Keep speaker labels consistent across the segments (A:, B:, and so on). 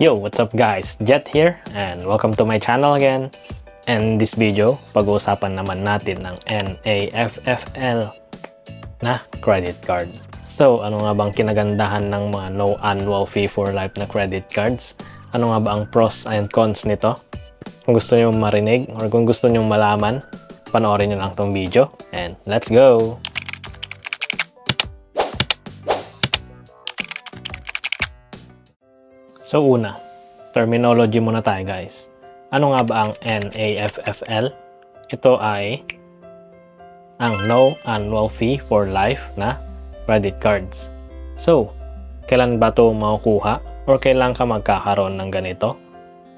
A: Yo, what's up guys? Jet here and welcome to my channel again. And this video, pag-uusapan naman natin ng NAFFL na credit card. So, ano nga bang kinagandahan ng mga no annual fee for life na credit cards? Ano nga ba ang pros and cons nito? Kung gusto nyo marinig or kung gusto nyo malaman, panoorin nyo lang tong video and let's go! So una, terminology muna tayo guys. Ano nga ba ang NAFFL? Ito ay ang No Annual Fee for Life na credit cards. So, kailan ba ito makukuha? Or kailan ka magkakaroon ng ganito?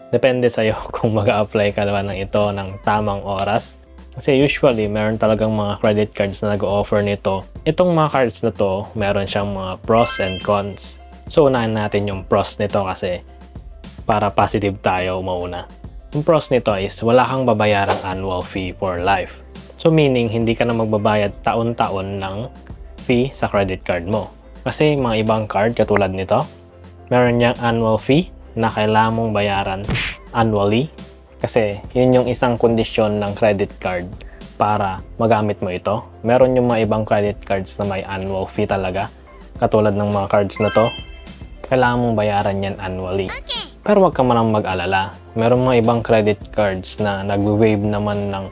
A: Depende sa'yo kung mag-a-apply ka ba ng ito ng tamang oras. Kasi usually, meron talagang mga credit cards na nag-o-offer nito. Itong mga cards na to, meron siyang mga pros and cons. So, unahin natin yung pros nito kasi para positive tayo mauna. Yung pros nito is wala kang babayarang annual fee for life. So, meaning hindi ka na magbabayad taon-taon ng fee sa credit card mo. Kasi mga ibang card katulad nito, meron niyang annual fee na kailangan mong bayaran annually. Kasi yun yung isang kondisyon ng credit card para magamit mo ito. Meron yung mga ibang credit cards na may annual fee talaga. Katulad ng mga cards na to, kailangan mong bayaran yan annually. Pero wag ka manang mag-alala. Meron mga ibang credit cards na nag-waive naman ng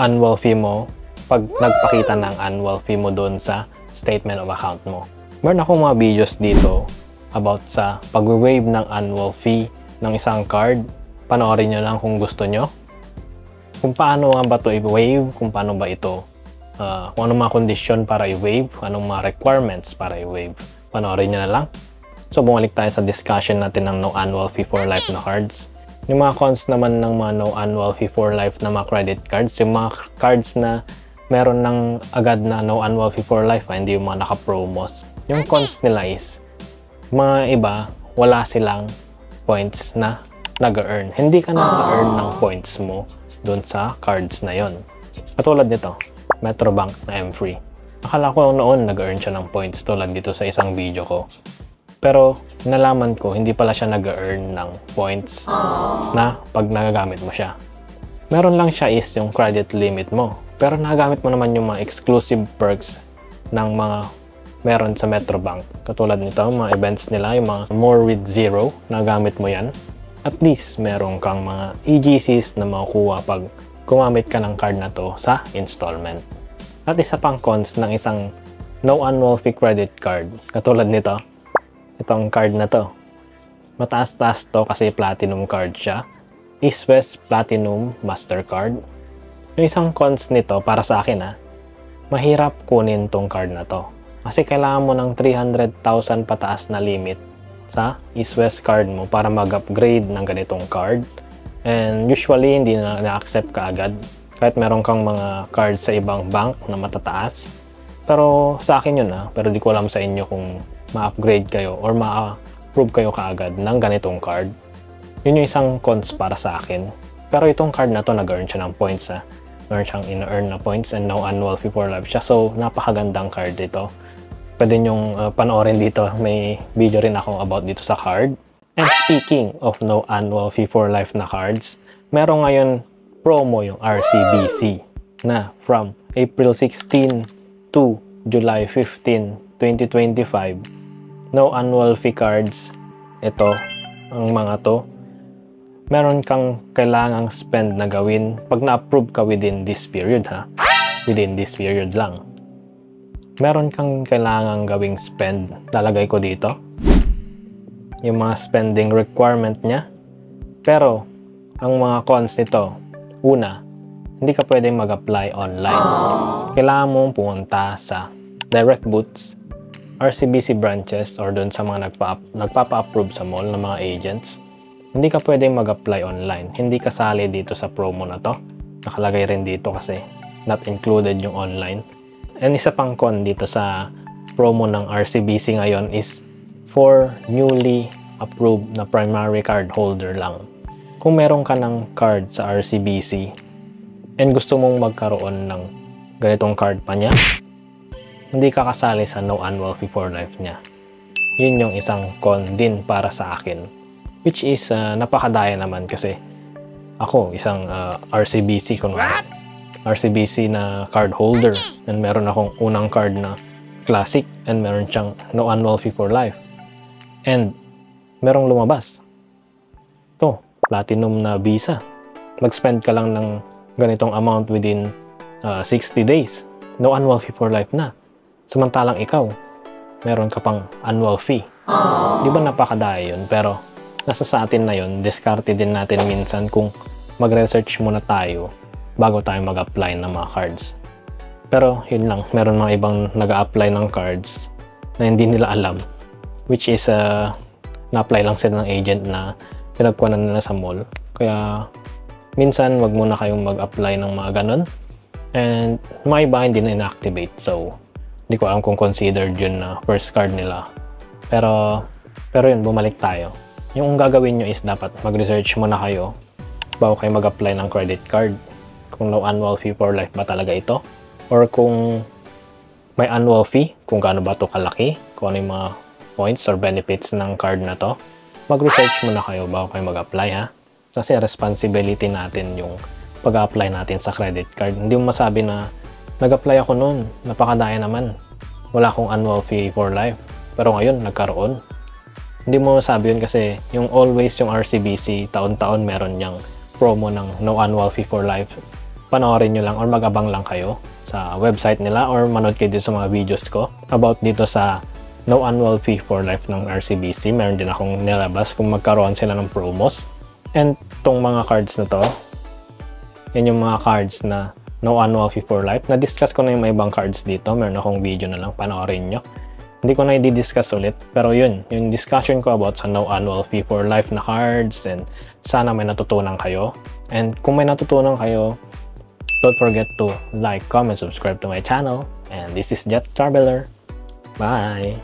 A: annual fee mo pag nagpakita ng annual fee mo doon sa statement of account mo. Meron akong mga videos dito about sa pag-waive ng annual fee ng isang card. Panoorin nyo lang kung gusto nyo. Kung paano nga ba ito i-waive, kung paano ba ito, kung anong mga kondisyon para i-waive, anong mga requirements para i-waive. Panoorin nyo na lang. So, bumalik tayo sa discussion natin ng no annual fee for life na cards. Yung mga cons naman ng mga no annual fee for life na mga credit cards, yung mga cards na meron ng agad na no annual fee for life, hindi yung mga naka-promos. Yung cons nila is, mga iba, wala silang points na nag-earn. Hindi ka nag-earn ng points mo doon sa cards na yon. Katulad nito, Metrobank na M-Free. Akala ko noon nag-earn siya ng points tulad dito sa isang video ko. Pero nalaman ko, hindi pala siya nag-earn ng points na pag nagagamit mo siya. Meron lang siya is yung credit limit mo. Pero nagagamit mo naman yung mga exclusive perks ng mga meron sa Metrobank. Katulad nito, mga events nila, yung mga More with Zero, nagamit mo yan. At least, meron kang mga EGCs na makukuha pag gumamit ka ng card na to sa installment. At isa pang cons ng isang no annual fee credit card, katulad nito, itong card na to. Mataas-taas to kasi platinum card siya. East West Platinum Mastercard. Yung isang cons nito para sa akin mahirap kunin tong card na to. Kasi kailangan mo ng 300,000 pataas na limit sa East West card mo para mag-upgrade ng ganitong card. And usually hindi na-accept ka agad. Kahit meron kang mga cards sa ibang bank na matataas. Pero sa akin yun pero di ko alam sa inyo kung ma-upgrade kayo or ma-approve kayo kaagad ng ganitong card. Yun yung isang cons para sa akin. Pero itong card na to nag-earn siya ng points Meron siyang in-earn na points and no annual fee for life siya. So napakagandang card ito. Pwede nyong panoorin dito. May video rin ako about dito sa card. And speaking of no annual fee for life na cards, meron ngayon promo yung RCBC na from April 16 to July 15, 2025. No annual fee cards. Ito, ang mga to. Meron kang kailangang spend na gawin pag na-approve ka within this period Within this period lang. Meron kang kailangang gawing spend. Lalagay ko dito yung mga spending requirement niya. Pero, ang mga cons nito, una, hindi ka pwedeng mag-apply online. Kailangan mong pumunta sa direct booths, RCBC branches, or doon sa mga nagpapa-approve sa mall ng mga agents. Hindi ka pwedeng mag-apply online. Hindi kasali dito sa promo na to. Nakalagay rin dito kasi not included yung online. And isa pang con dito sa promo ng RCBC ngayon is for newly approved na primary card holder lang. Kung meron ka ng card sa RCBC and gusto mong magkaroon ng ganitong card pa niya, hindi ka kasali sa no annual fee for life niya. Yun yung isang con din para sa akin. which is napakadaya naman kasi ako isang RCBC RCBC na card holder, and meron akong unang card na classic, and meron siyang no annual fee for life, and merong lumabas to platinum na visa. Mag-spend ka lang ng ganitong amount within 60 days, no annual fee for life na, samantalang ikaw meron ka pang annual fee. Di ba napakadaya yun? Pero nasa sa atin na yun, diskarte din natin minsan kung mag-research muna tayo bago tayo mag-apply ng mga cards. Pero yun lang, meron mga ibang nag-a-apply ng cards na hindi nila alam, which is na-apply lang sila ng agent na pinagkuhanan nila sa mall. Kaya minsan wag muna kayong mag-apply ng mga ganon, and mga iba hindi na inactivate, so hindi ko alam kung considered yun na first card nila. Pero yun, bumalik tayo. Yung gagawin nyo is dapat mag-research muna kayo bago kayo mag-apply ng credit card, kung no annual fee for life ba talaga ito, or kung may annual fee, kung gaano ba ito kalaki, kung ano yung mga points or benefits ng card na to. Mag-research muna kayo bago kayo mag-apply, ha? Kasi responsibility natin yung pag-apply natin sa credit card. Hindi mo masabi na nag-apply ako noon, napakadaya naman, wala akong annual fee for life, pero ngayon nagkaroon. Hindi mo masabi yun kasi yung always yung RCBC, taon-taon meron niyang promo ng no annual fee for life. Panoorin nyo lang or mag-abang lang kayo sa website nila, or manood kayo dito sa mga videos ko about dito sa no annual fee for life ng RCBC. Meron din akong nilabas kung magkaroon sila ng promos. And tong mga cards na to, yan yung mga cards na no annual fee for life. Na-discuss ko na yung may ibang cards dito. Meron akong video na lang, panoorin nyo. Hindi ko na i-discuss ulit, pero yun, yung discussion ko about sa no annual fee for life na cards, and sana may natutunan kayo. And kung may natutunan kayo, don't forget to like, comment, subscribe to my channel. And this is Jet Traveler. Bye!